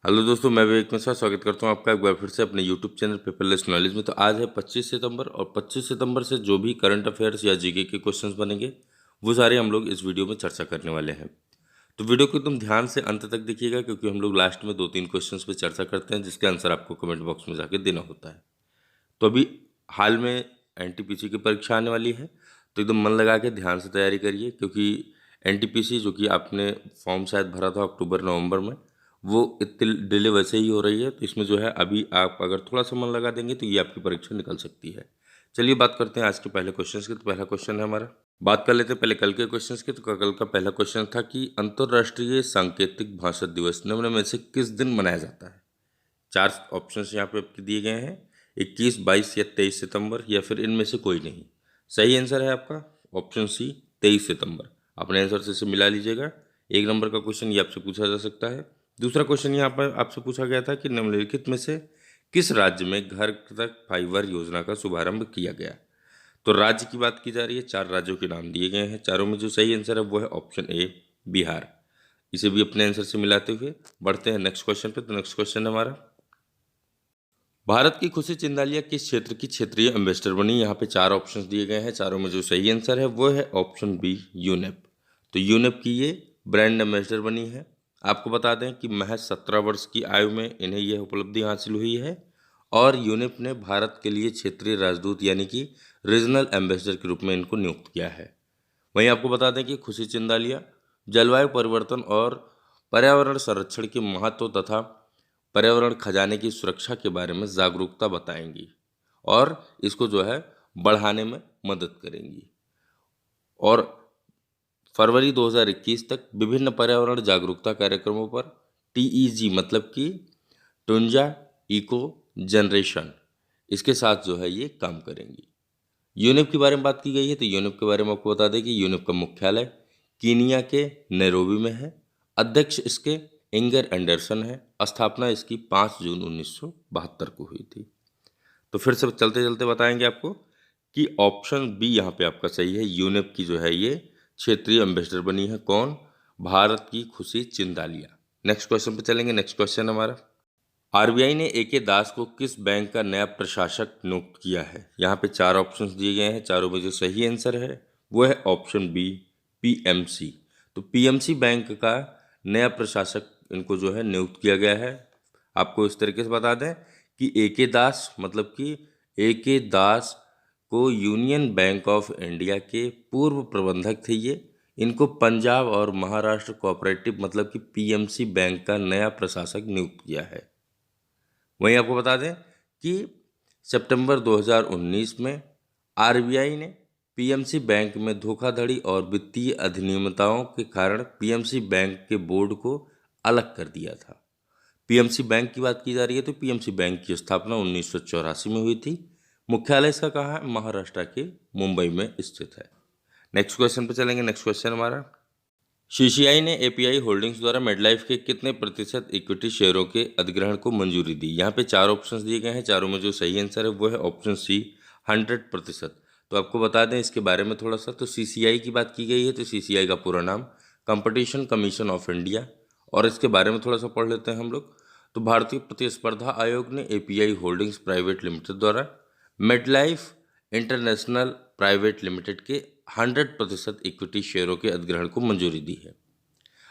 Hello दोस्तों, मैं विवेक मिश्रा स्वागत करता हूं आपका एक बार फिर से अपने यूट्यूब चैनल पेपरलेस नॉलेज में। तो आज है 25 सितंबर और 25 सितंबर से जो भी करंट अफेयर्स या जीके के क्वेश्चंस बनेंगे वो सारे हम लोग इस वीडियो में चर्चा करने वाले हैं। तो वीडियो को एकदम ध्यान से अंत तक देखिएगा, क्योंकि हम लोग लास्ट में 2-3 क्वेश्चंस पे चर्चा करते हैं जिसके आंसर आपको कमेंट बॉक्स में जाके देना होता है। तो अभी हाल में एनटीपीसी की परीक्षा आने वाली है, तो एकदम मन लगा के ध्यान से तैयारी करिए, क्योंकि एनटीपीसी जो कि आपने फॉर्म शायद भरा था अक्टूबर नवंबर में, वो इतनी डिले वैसे ही हो रही है। तो इसमें जो है अभी आप अगर थोड़ा सा मन लगा देंगे तो ये आपकी परीक्षा निकल सकती है। चलिए बात करते हैं आज के पहले क्वेश्चन की। तो पहला क्वेश्चन है हमारा, बात कर लेते हैं पहले कल के क्वेश्चन की। तो कल का पहला क्वेश्चन था कि अंतर्राष्ट्रीय सांकेतिक भाषा दिवस निम्न में से किस दिन मनाया जाता है। 4 ऑप्शंस यहाँ पे आपके दिए गए हैं, 21, 22 या 23 सितंबर, या फिर इनमें से कोई नहीं। सही आंसर है आपका ऑप्शन सी, 23 सितंबर। अपने आंसर से मिला लीजिएगा। 1 नंबर का क्वेश्चन ये आपसे पूछा जा सकता है। दूसरा क्वेश्चन यहाँ पर आपसे पूछा गया था कि निम्नलिखित में से किस राज्य में घर तक फाइबर योजना का शुभारंभ किया गया। तो राज्य की बात की जा रही है, 4 राज्यों के नाम दिए गए हैं। चारों में जो सही आंसर है वो है ऑप्शन ए, बिहार। इसे भी अपने आंसर से मिलाते हुए बढ़ते हैं नेक्स्ट क्वेश्चन पे। तो नेक्स्ट क्वेश्चन है हमारा, भारत की खुशी चिंदालिया किस क्षेत्र की क्षेत्रीय एम्बेसडर बनी। यहाँ पे 4 ऑप्शंस दिए गए हैं। चारों में जो सही आंसर है वो है ऑप्शन बी, यूनेप। तो यूनेप की ये ब्रांड एम्बेसडर बनी है। आपको बता दें कि महज 17 वर्ष की आयु में इन्हें यह उपलब्धि हासिल हुई है, और यूनेप ने भारत के लिए क्षेत्रीय राजदूत यानी कि रीजनल एम्बेसडर के रूप में इनको नियुक्त किया है। वहीं आपको बता दें कि खुशी चिंदालिया जलवायु परिवर्तन और पर्यावरण संरक्षण के महत्व तथा पर्यावरण खजाने की सुरक्षा के बारे में जागरूकता बताएंगी और इसको जो है बढ़ाने में मदद करेंगी। और फरवरी 2021 तक विभिन्न पर्यावरण जागरूकता कार्यक्रमों पर टीईजी मतलब कि टुंजा इको जनरेशन, इसके साथ जो है ये काम करेंगी। यूनेप के बारे में बात की गई है, तो यूनेप के बारे में आपको बता दें कि यूनेप का मुख्यालय कीनिया के नैरोबी में है। अध्यक्ष इसके इंगर एंडरसन है। स्थापना इसकी 5 जून 1972 को हुई थी। तो फिर से चलते चलते बताएंगे आपको कि ऑप्शन बी यहाँ पे आपका सही है। यूनेप की जो है ये क्षेत्रीय एम्बेसडर बनी है कौन, भारत की खुशी चिंदालिया। नेक्स्ट क्वेश्चन पे चलेंगे। नेक्स्ट क्वेश्चन हमारा, आरबीआई ने एके दास को किस बैंक का नया प्रशासक नियुक्त किया है। यहाँ पे 4 ऑप्शंस दिए गए हैं। चारों में जो सही आंसर है वो है ऑप्शन बी, पीएमसी। तो पीएमसी बैंक का नया प्रशासक इनको जो है नियुक्त किया गया है। आपको इस तरीके से बता दें कि एके दास मतलब कि एके दास को यूनियन बैंक ऑफ इंडिया के पूर्व प्रबंधक थे ये। इनको पंजाब और महाराष्ट्र कोऑपरेटिव मतलब कि पीएमसी बैंक का नया प्रशासक नियुक्त किया है। वहीं आपको बता दें कि सितंबर 2019 में आरबीआई ने पीएमसी बैंक में धोखाधड़ी और वित्तीय अनियमितताओं के कारण पीएमसी बैंक के बोर्ड को अलग कर दिया था। पीएमसी बैंक की बात की जा रही है, तो पीएमसी बैंक की स्थापना 1984 में हुई थी। मुख्यालय इसका कहाँ है, महाराष्ट्र के मुंबई में स्थित है। नेक्स्ट क्वेश्चन पे चलेंगे। नेक्स्ट क्वेश्चन हमारा, सीसीआई ने एपीआई होल्डिंग्स द्वारा मेडलाइफ के कितने प्रतिशत इक्विटी शेयरों के अधिग्रहण को मंजूरी दी। यहाँ पे 4 ऑप्शंस दिए गए हैं। चारों में जो सही आंसर है वो है ऑप्शन सी, 100%। तो आपको बता दें इसके बारे में थोड़ा सा, तो सीसीआई की बात की गई है, तो सीसीआई का पूरा नाम कंपटीशन कमीशन ऑफ इंडिया, और इसके बारे में थोड़ा सा पढ़ लेते हैं हम लोग। तो भारतीय प्रतिस्पर्धा आयोग ने एपीआई होल्डिंग्स प्राइवेट लिमिटेड द्वारा मेडलाइफ इंटरनेशनल प्राइवेट लिमिटेड के 100% इक्विटी शेयरों के अधिग्रहण को मंजूरी दी है।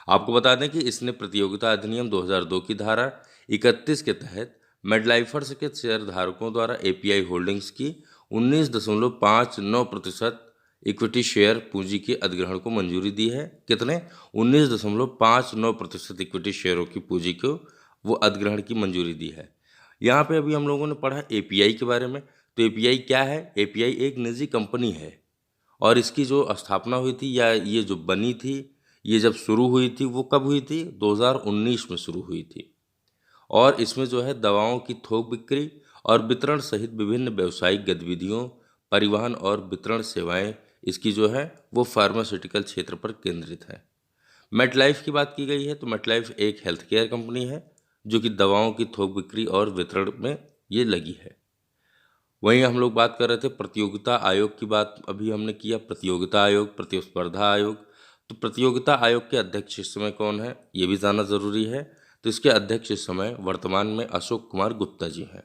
आपको बता दें कि इसने प्रतियोगिता अधिनियम 2002 की धारा 31 के तहत मेडलाइफर्स के शेयर धारकों द्वारा एपीआई होल्डिंग्स की 19.59% इक्विटी शेयर पूंजी के अधिग्रहण को मंजूरी दी है। कितने, 19.59% इक्विटी शेयरों की पूंजी को वो अधिग्रहण की मंजूरी दी है। यहाँ पे अभी हम लोगों ने पढ़ा एपीआई के बारे में। तो एपीआई क्या है, एपीआई एक निजी कंपनी है, और इसकी जो स्थापना हुई थी या ये जो बनी थी, ये जब शुरू हुई थी वो कब हुई थी, 2019 में शुरू हुई थी। और इसमें जो है दवाओं की थोक बिक्री और वितरण सहित विभिन्न व्यावसायिक गतिविधियों, परिवहन और वितरण सेवाएं इसकी जो है वो फार्मास्यूटिकल क्षेत्र पर केंद्रित है। मेडलाइफ की बात की गई है, तो मेडलाइफ एक हेल्थ केयर कंपनी है जो कि दवाओं की थोक बिक्री और वितरण में ये लगी है। वहीं हम लोग बात कर रहे थे प्रतियोगिता आयोग की बात अभी हमने किया, प्रतियोगिता आयोग, प्रतिस्पर्धा आयोग। तो प्रतियोगिता आयोग के अध्यक्ष इस समय कौन है ये भी जानना जरूरी है। तो इसके अध्यक्ष इस समय वर्तमान में अशोक कुमार गुप्ता जी हैं।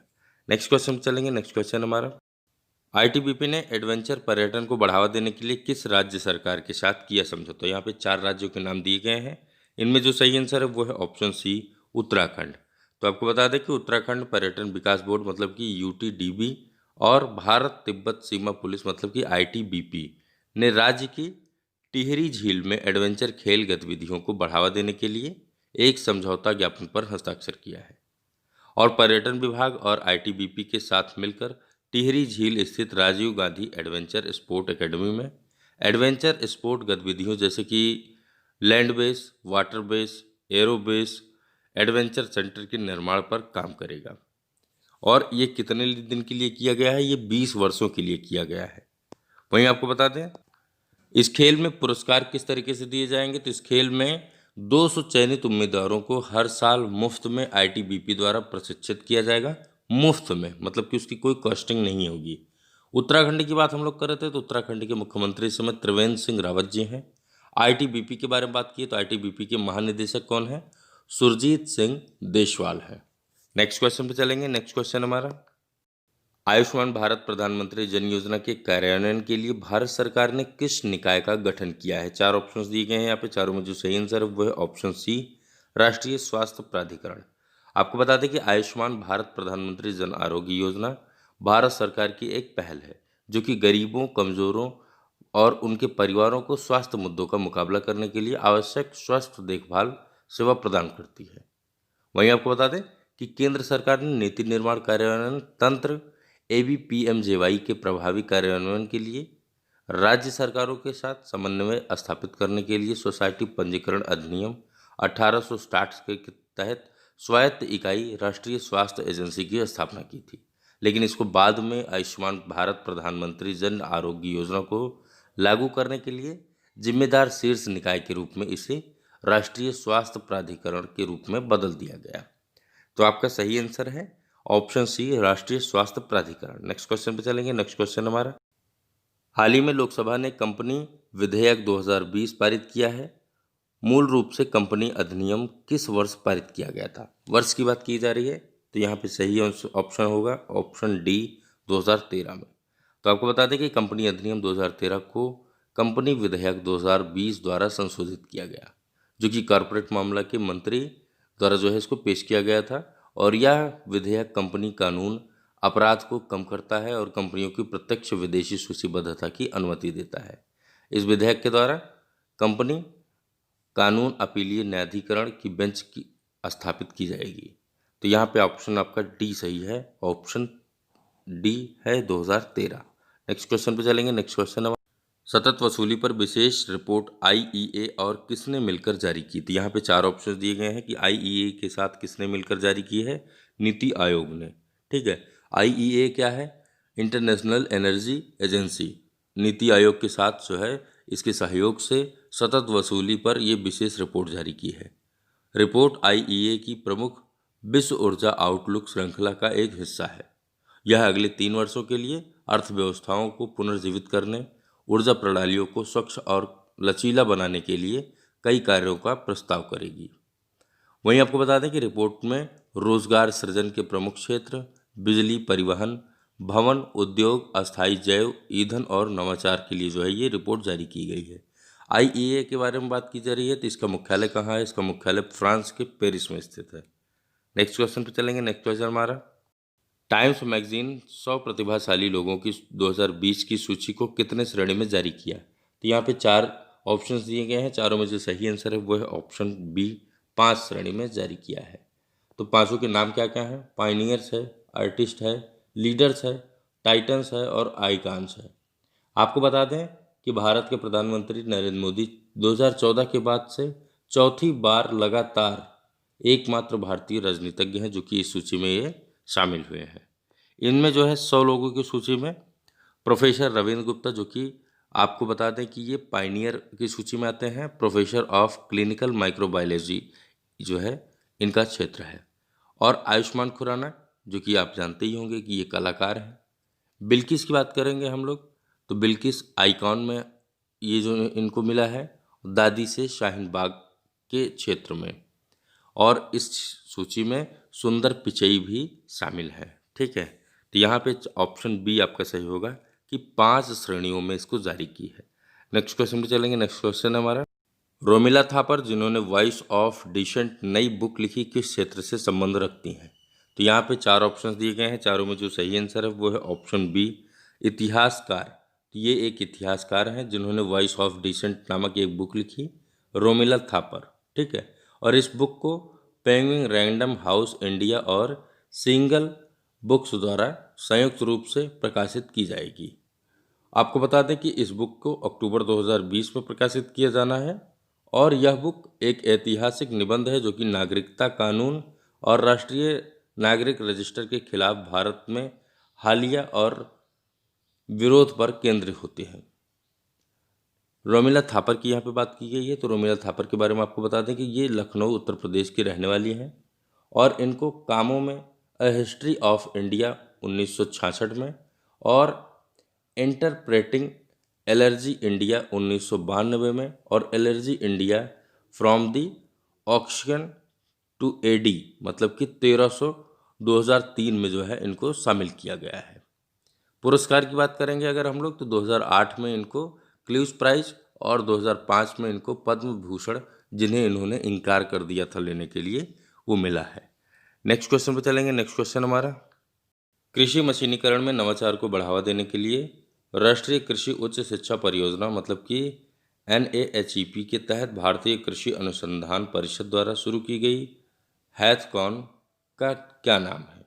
नेक्स्ट क्वेश्चन चलेंगे। नेक्स्ट क्वेश्चन हमारा, आईटीबीपी ने एडवेंचर पर्यटन को बढ़ावा देने के लिए किस राज्य सरकार के साथ किया समझौता? यहाँ पे 4 राज्यों के नाम दिए गए हैं। इनमें जो सही आंसर है वो है ऑप्शन सी, उत्तराखंड। तो आपको बता दें कि उत्तराखंड पर्यटन विकास बोर्ड मतलब कि यूटीडीबी और भारत तिब्बत सीमा पुलिस मतलब कि आईटीबीपी ने राज्य की टिहरी झील में एडवेंचर खेल गतिविधियों को बढ़ावा देने के लिए एक समझौता ज्ञापन पर हस्ताक्षर किया है। और पर्यटन विभाग और आईटीबीपी के साथ मिलकर टिहरी झील स्थित Rajiv Gandhi adventure sport academy में एडवेंचर स्पोर्ट गतिविधियों जैसे कि land base, water base, aero base, adventure centre के निर्माण पर काम करेगा। और ये कितने दिन के लिए किया गया है? ये 20 वर्षों के लिए किया गया है। वहीं आपको बता दें इस खेल में पुरस्कार किस तरीके से दिए जाएंगे। तो इस खेल में 200 चयनित उम्मीदवारों को हर साल मुफ्त में आईटीबीपी द्वारा प्रशिक्षित किया जाएगा। मुफ्त में मतलब कि उसकी कोई कॉस्टिंग नहीं होगी। उत्तराखंड की बात हम लोग कर रहे थे तो उत्तराखंड के मुख्यमंत्री इस समय त्रिवेंद्र सिंह रावत जी हैं। आईटीबीपी के बारे में बात की तो आईटीबीपी के महानिदेशक कौन है? सुरजीत सिंह देशवाल है। नेक्स्ट क्वेश्चन पे चलेंगे। नेक्स्ट क्वेश्चन हमारा, आयुष्मान भारत प्रधानमंत्री जन योजना के कार्यान्वयन के लिए भारत सरकार ने किस निकाय का गठन किया है? 4 ऑप्शंस दिए गए हैं यहाँ पे। चारों में जो सही आंसर है वो है ऑप्शन सी, राष्ट्रीय स्वास्थ्य प्राधिकरण। आपको बता दें कि आयुष्मान भारत प्रधानमंत्री जन आरोग्य योजना भारत सरकार की एक पहल है जो कि गरीबों, कमजोरों और उनके परिवारों को स्वास्थ्य मुद्दों का मुकाबला करने के लिए आवश्यक स्वास्थ्य देखभाल सेवा प्रदान करती है। वहीं आपको बता दें कि केंद्र सरकार ने नीति निर्माण कार्यान्वयन तंत्र एबीपीएमजेवाई के प्रभावी कार्यान्वयन के लिए राज्य सरकारों के साथ समन्वय स्थापित करने के लिए सोसाइटी पंजीकरण अधिनियम 1860 के तहत स्वायत्त इकाई राष्ट्रीय स्वास्थ्य एजेंसी की स्थापना की थी। लेकिन इसको बाद में आयुष्मान भारत प्रधानमंत्री जन आरोग्य योजना को लागू करने के लिए जिम्मेदार शीर्ष निकाय के रूप में इसे राष्ट्रीय स्वास्थ्य प्राधिकरण के रूप में बदल दिया गया। तो आपका सही आंसर है ऑप्शन सी, राष्ट्रीय स्वास्थ्य प्राधिकरण। नेक्स्ट क्वेश्चन पे चलेंगे। नेक्स्ट क्वेश्चन हमारा, हाल ही में लोकसभा ने कंपनी विधेयक 2020 पारित किया है। मूल रूप से कंपनी अधिनियम किस वर्ष पारित किया गया था? वर्ष की बात की जा रही है तो यहाँ पे सही ऑप्शन होगा ऑप्शन डी, 2013 में। तो आपको बता दें कि कंपनी अधिनियम 2013 को कंपनी विधेयक 2020 द्वारा संशोधित किया गया जो कि कॉरपोरेट मामला के मंत्री द्वारा जो है इसको पेश किया गया था। और यह विधेयक कंपनी कानून अपराध को कम करता है और कंपनियों की प्रत्यक्ष विदेशी सूचीबद्धता की अनुमति देता है। इस विधेयक के द्वारा कंपनी कानून अपीलीय न्यायाधिकरण की बेंच की स्थापित की जाएगी। तो यहाँ पे ऑप्शन आपका डी सही है, ऑप्शन डी है 2013। नेक्स्ट क्वेश्चन पे चलेंगे। नेक्स्ट क्वेश्चन है, सतत वसूली पर विशेष रिपोर्ट आईईए और किसने मिलकर जारी की थी? यहाँ पे 4 ऑप्शन दिए गए हैं कि आईईए के साथ किसने मिलकर जारी की है? नीति आयोग ने। ठीक है, आईईए क्या है? International energy agency. NITI Aayog के साथ जो है इसके सहयोग से सतत वसूली पर यह विशेष रिपोर्ट जारी की है। रिपोर्ट आईईए की प्रमुख विश्व ऊर्जा आउटलुक श्रृंखला का एक हिस्सा है। यह अगले 3 वर्षों के लिए अर्थव्यवस्थाओं को पुनर्जीवित करने, ऊर्जा प्रणालियों को स्वच्छ और लचीला बनाने के लिए कई कार्यों का प्रस्ताव करेगी। वहीं आपको बता दें कि रिपोर्ट में रोजगार सृजन के प्रमुख क्षेत्र बिजली, परिवहन, भवन, उद्योग, अस्थायी जैव ईंधन और नवाचार के लिए जो है ये रिपोर्ट जारी की गई है। आईईए के बारे में बात की जा रही है तो इसका मुख्यालय कहाँ है? इसका मुख्यालय फ्रांस के पेरिस में स्थित है। नेक्स्ट क्वेश्चन पे चलेंगे। नेक्स्ट क्वेश्चन हमारा, टाइम्स मैगजीन 100 प्रतिभाशाली लोगों की 2020 की सूची को कितने श्रेणी में जारी किया? तो यहाँ पे 4 ऑप्शंस दिए गए हैं। चारों में जो सही आंसर है वो है ऑप्शन बी, 5 श्रेणी में जारी किया है। तो पांचों के नाम क्या क्या हैं? पायनियर्स है, आर्टिस्ट है, लीडर्स है, टाइटन्स है और आइकॉन्स है। आपको बता दें कि भारत के प्रधानमंत्री नरेंद्र मोदी 2014 के बाद से चौथी बार लगातार एकमात्र भारतीय राजनीतिज्ञ हैं जो कि इस सूची में ये शामिल हुए हैं। इनमें जो है 100 लोगों की सूची में प्रोफेसर रविंद्र गुप्ता जो कि आपको बता दें कि ये पायनियर की सूची में आते हैं। प्रोफेसर ऑफ क्लिनिकल माइक्रोबायोलॉजी जो है इनका क्षेत्र है। और आयुष्मान खुराना जो कि आप जानते ही होंगे कि ये कलाकार हैं। बिल्किस की बात करेंगे हम लोग तो बिल्किस आइकॉन में ये जो इनको मिला है, दादी से शाहीन बाग के क्षेत्र में। और इस सूची में सुंदर पिचई भी शामिल है। ठीक है, तो यहाँ पे ऑप्शन बी आपका सही होगा कि 5 श्रेणियों में इसको जारी की है। नेक्स्ट क्वेश्चन पे चलेंगे। नेक्स्ट क्वेश्चन है हमारा, रोमिला थापर जिन्होंने वॉइस ऑफ डिसेंट नई बुक लिखी किस क्षेत्र से संबंध रखती हैं? तो यहाँ पे 4 ऑप्शंस दिए गए हैं, चारों में जो सही आंसर है वो है ऑप्शन बी, इतिहासकार। तो ये एक इतिहासकार हैं जिन्होंने वॉइस ऑफ डिसेंट नामक एक बुक लिखी, रोमिला थापर। ठीक है, और इस बुक को पेंगुइन रैंडम हाउस इंडिया और सिंगल बुक्स द्वारा संयुक्त रूप से प्रकाशित की जाएगी। आपको बता दें कि इस बुक को अक्टूबर 2020 में प्रकाशित किया जाना है और यह बुक एक ऐतिहासिक निबंध है जो कि नागरिकता कानून और राष्ट्रीय नागरिक रजिस्टर के खिलाफ भारत में हालिया और विरोध पर केंद्रित होती है। रोमिला थापर की यहाँ पे बात की गई है, तो रोमिला थापर के बारे में आपको बता दें कि ये लखनऊ उत्तर प्रदेश की रहने वाली हैं और इनको कामों में अ हिस्ट्री ऑफ इंडिया 1966 में और इंटरप्रेटिंग एलर्जी इंडिया 1992 में और एलर्जी India from the auction to AD मतलब कि 1300 2003 में जो है इनको शामिल किया गया है। पुरस्कार की बात करेंगे अगर हम लोग, तो 2008 में इनको क्ल्यूज प्राइज और 2005 में इनको पद्म भूषण, जिन्हें इन्होंने इनकार कर दिया था लेने के लिए, वो मिला है। नेक्स्ट क्वेश्चन पे चलेंगे। नेक्स्ट क्वेश्चन हमारा, कृषि मशीनीकरण में नवाचार को बढ़ावा देने के लिए राष्ट्रीय कृषि उच्च शिक्षा परियोजना मतलब कि NAHEP के तहत भारतीय कृषि अनुसंधान परिषद द्वारा शुरू की गई हैथकॉन का क्या नाम है?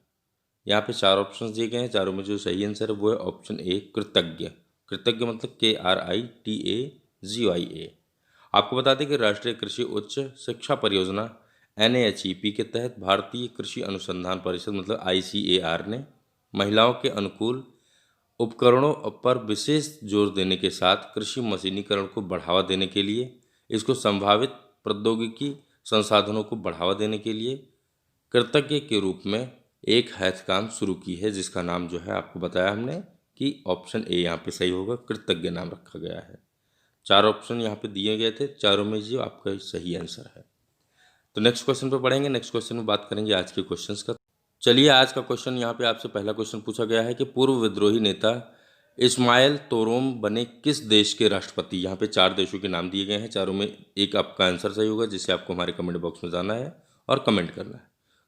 यहाँ पे 4 ऑप्शन दिए गए हैं, चारों में जो सही आंसर है वो है ऑप्शन ए, कृतज्ञ। कृतज्ञ मतलब KRITAGYA। आपको बता दें कि राष्ट्रीय कृषि उच्च शिक्षा परियोजना NAHEP के तहत भारतीय कृषि अनुसंधान परिषद मतलब ICAR ने महिलाओं के अनुकूल उपकरणों पर विशेष जोर देने के साथ कृषि मशीनीकरण को बढ़ावा देने के लिए, इसको संभावित प्रौद्योगिकी संसाधनों को बढ़ावा देने के लिए कृतज्ञ के रूप में एक हैथकॉन शुरू की है, जिसका नाम जो है आपको बताया हमने कि ऑप्शन ए यहाँ पे सही होगा, कृतज्ञ नाम रखा गया है। 4 ऑप्शन यहाँ पे दिए गए थे, चारों में जो आपका सही आंसर है। तो नेक्स्ट क्वेश्चन पे पढ़ेंगे। नेक्स्ट क्वेश्चन में बात करेंगे आज के क्वेश्चंस का। चलिए, आज का क्वेश्चन यहाँ पे आपसे पहला क्वेश्चन पूछा गया है कि पूर्व विद्रोही नेता इस्माइल तोरोम बने किस देश के राष्ट्रपति? यहाँ पे 4 देशों के नाम दिए गए हैं, चारों में एक आपका आंसर सही होगा, जिसे आपको हमारे कमेंट बॉक्स में जाना है और कमेंट करना है।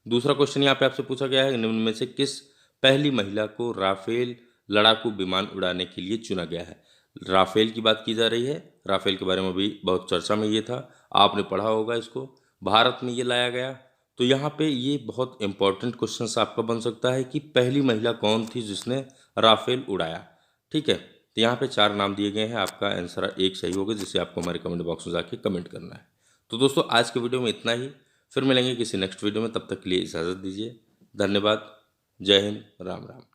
दूसरा क्वेश्चन यहाँ पे आपसे पूछा गया है, निम्न में से किस पहली महिला को राफेल लड़ाकू विमान उड़ाने के लिए चुना गया है? राफेल की बात की जा रही है। राफेल के बारे में भी बहुत चर्चा में ये था, आपने पढ़ा होगा इसको, भारत में ये लाया गया। तो यहाँ पे ये बहुत इंपॉर्टेंट क्वेश्चन आपका बन सकता है कि पहली महिला कौन थी जिसने राफेल उड़ाया। ठीक है, तो यहाँ पे 4 नाम दिए गए हैं, आपका आंसर एक सही होगा, जिसे आपको हमारे कमेंट बॉक्स में जाके कमेंट करना है। तो दोस्तों, आज के वीडियो में इतना ही, फिर मिलेंगे किसी नेक्स्ट वीडियो में, तब तक के लिए इजाज़त दीजिए। धन्यवाद। जय हिंद, राम राम।